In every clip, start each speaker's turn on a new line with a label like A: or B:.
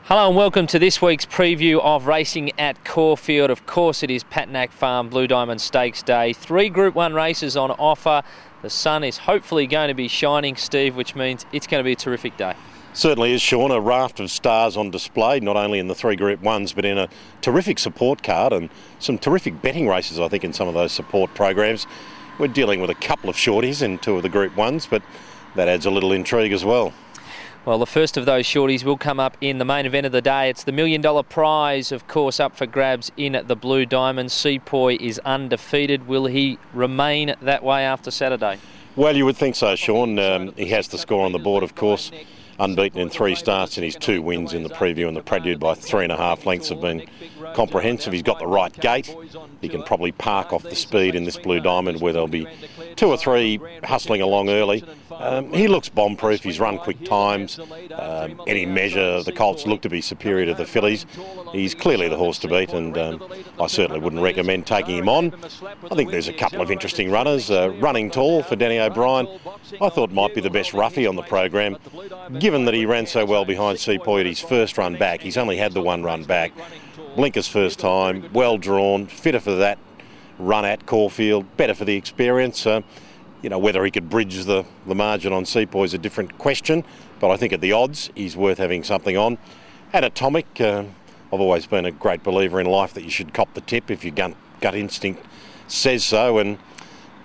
A: Hello and welcome to this week's preview of racing at Caulfield. Of course it is Patinack Farm Blue Diamond Stakes Day. 3 Group 1 races on offer. The sun is hopefully going to be shining, Steve, which means it's going to be a terrific day.
B: Certainly is, Sean. A raft of stars on display, not only in the 3 Group 1s, but in a terrific support card and some terrific betting races, I think, in some of those support programs. We're dealing with a couple of shorties in 2 of the Group 1s, but that adds a little intrigue as well.
A: Well, the first of those shorties will come up in the main event of the day. It's the $1 million prize, of course, up for grabs in the Blue Diamond. Sepoy is undefeated. Will he remain that way after Saturday?
B: Well, you would think so, Sean. He has the score on the board, of course. Unbeaten in 3 starts, and his 2 wins in the preview and the prelude by 3.5 lengths have been comprehensive. He's got the right gait. He can probably park off the speed in this Blue Diamond, where there'll be 2 or 3 hustling along early. He looks bomb-proof. He's run quick times. Any measure, the Colts look to be superior to the fillies. He's clearly the horse to beat, and I certainly wouldn't recommend taking him on. I think there's a couple of interesting runners. Running Tall for Danny O'Brien, I thought might be the best roughie on the program. Given that he ran so well behind Sepoy at his first run back, he's only had the 1 run back. Blinker's first time, well drawn, fitter for that run at Caulfield, better for the experience. Whether he could bridge the margin on Sepoy is a different question, but I think at the odds, he's worth having something on. And Atomic, I've always been a great believer in life that you should cop the tip if your gut instinct says so, and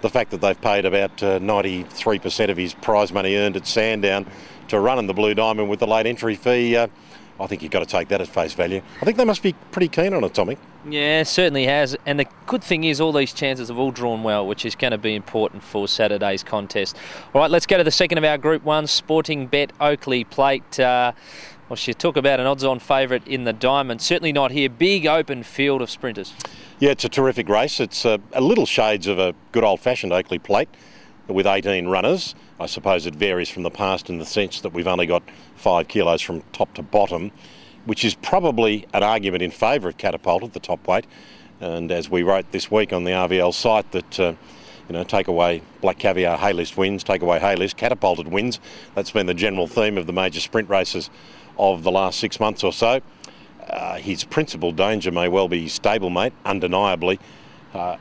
B: the fact that they've paid about 93% of his prize money earned at Sandown to run in the Blue Diamond with the late entry fee, I think you've got to take that at face value. I think they must be pretty keen on Atomic.
A: Yeah, certainly has. And the good thing is all these chances have all drawn well, which is going to be important for Saturday's contest. All right, let's go to the second of our Group 1, Sporting Bet Oakley Plate. Well, she talk about an odds-on favourite in the Diamond. Certainly not here. Big open field of sprinters. Yeah,
B: it's a terrific race. It's a little shades of a good old-fashioned Oakley Plate with 18 runners. I suppose it varies from the past in the sense that we've only got 5 kilos from top to bottom, which is probably an argument in favour of Catapult at the top weight. And as we wrote this week on the RVL site, that take away Black Caviar Haylist wins, take away Haylist, Catapulted wins. That's been the general theme of the major sprint races of the last 6 months or so. His principal danger may well be his stablemate, undeniably,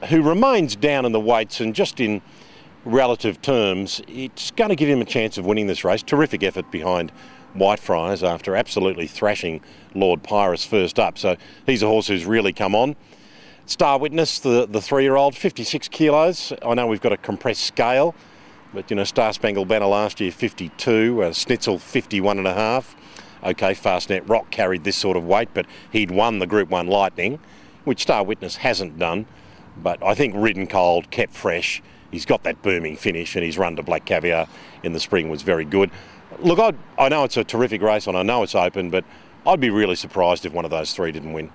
B: who remains down in the weights, and just in relative terms, it's going to give him a chance of winning this race. Terrific effort behind Whitefriars after absolutely thrashing Lord Pyrrhus first up. So he's a horse who's really come on. Star Witness, the 3-year-old, 56 kilos. I know we've got a compressed scale, but Star Spangled Banner last year 52, Schnitzel 51.5. Okay, Fastnet Rock carried this sort of weight, but he'd won the Group 1 Lightning, which Star Witness hasn't done. But I think ridden cold, kept fresh. He's got that booming finish, and his run to Black Caviar in the spring was very good. Look, I know it's a terrific race, and I know it's open, but I'd be really surprised if one of those 3 didn't win.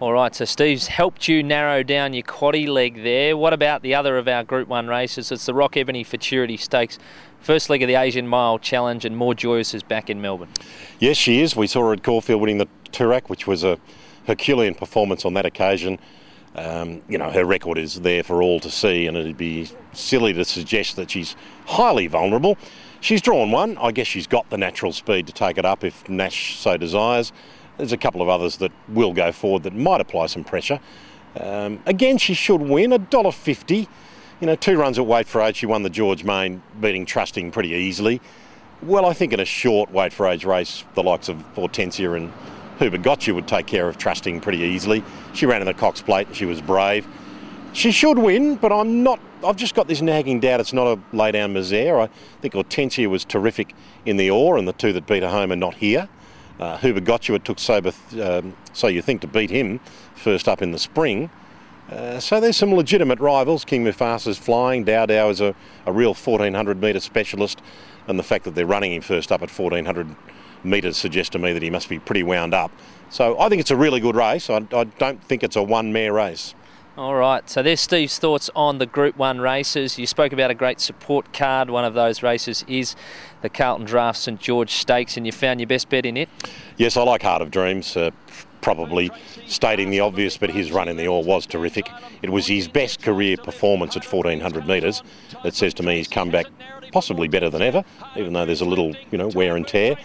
A: All right, so Steve's helped you narrow down your quaddie leg there. What about the other of our Group 1 races? It's the Rock Ebony Futurity Stakes. First leg of the Asian Mile Challenge, and More Joyous is back in Melbourne. Yes,
B: she is. We saw her at Caulfield winning the Turak, which was a Herculean performance on that occasion. Her record is there for all to see, and it'd be silly to suggest that she's highly vulnerable. She's drawn 1. I guess she's got the natural speed to take it up if Nash so desires. There's a couple of others that will go forward that might apply some pressure. Again, she should win, $1.50. 2 runs at weight for age. She won the George Main, beating Trusting pretty easily. Well, I think in a short weight for age race, the likes of Hortensia and Huber Gotcha would take care of Trusting pretty easily. She ran in the Cox Plate and she was brave. She should win, but I've just got this nagging doubt it's not a lay-down misere. I think Hortensia was terrific in the Ore, and the 2 that beat her home are not here. Huber Gotcha took So You Think to beat him first up in the spring. So there's some legitimate rivals. King Mufasa's flying. Dow Dow is a real 1,400 metre specialist, and the fact that they're running him first up at 1,400 metres suggests to me that he must be pretty wound up. So I think it's a really good race. I don't think it's a one-mare race.
A: All right, so there's Steve's thoughts on the Group 1 races. You spoke about a great support card. One of those races is the Carlton Draft St George Stakes, and you found your best bet in it?
B: Yes, I like Heart of Dreams. Probably stating the obvious, but his run in the Ore was terrific. It was his best career performance at 1,400 metres. It says to me he's come back possibly better than ever, even though there's a little, wear and tear.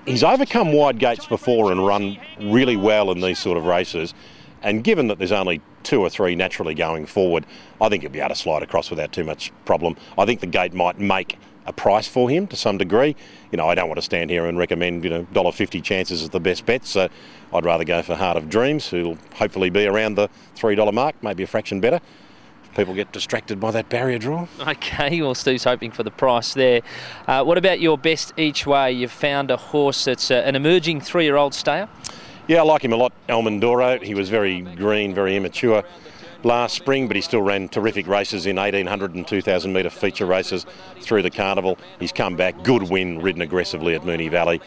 B: He's overcome wide gates before and run really well in these sort of races. And given that there's only 2 or 3 naturally going forward, I think he'll be able to slide across without too much problem. I think the gate might make a price for him to some degree. I don't want to stand here and recommend, $1.50 chances as the best bet. So I'd rather go for Heart of Dreams, who'll hopefully be around the $3 mark, maybe a fraction better. People get distracted by that barrier draw.
A: Okay, well, Steve's hoping for the price there. What about your best each way? You've found a horse that's an emerging 3-year-old stayer?
B: Yeah, I like him a lot, Almondoro. He was very green, very immature last spring, but he still ran terrific races in 1,800 and 2,000 metre feature races through the carnival. He's come back, good win, ridden aggressively at Moonee Valley.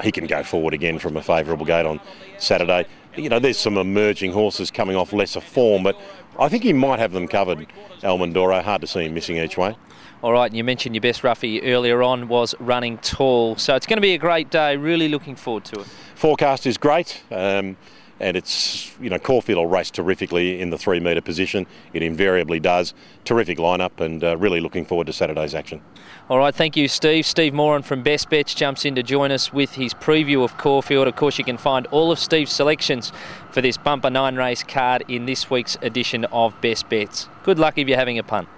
B: He can go forward again from a favourable gate on Saturday. There's some emerging horses coming off lesser form, but I think he might have them covered, Almondoro. Hard to see him missing each way.
A: All right, and you mentioned your best roughie earlier on was Running Tall. So it's going to be a great day. Really looking forward to it.
B: Forecast is great. And it's, Caulfield will race terrifically in the 3 metre position. It invariably does. Terrific lineup, and really looking forward to Saturday's action.
A: All right, thank you, Steve. Steve Moran from Best Bets jumps in to join us with his preview of Caulfield. Of course, you can find all of Steve's selections for this Bumper 9 race card in this week's edition of Best Bets. Good luck if you're having a punt.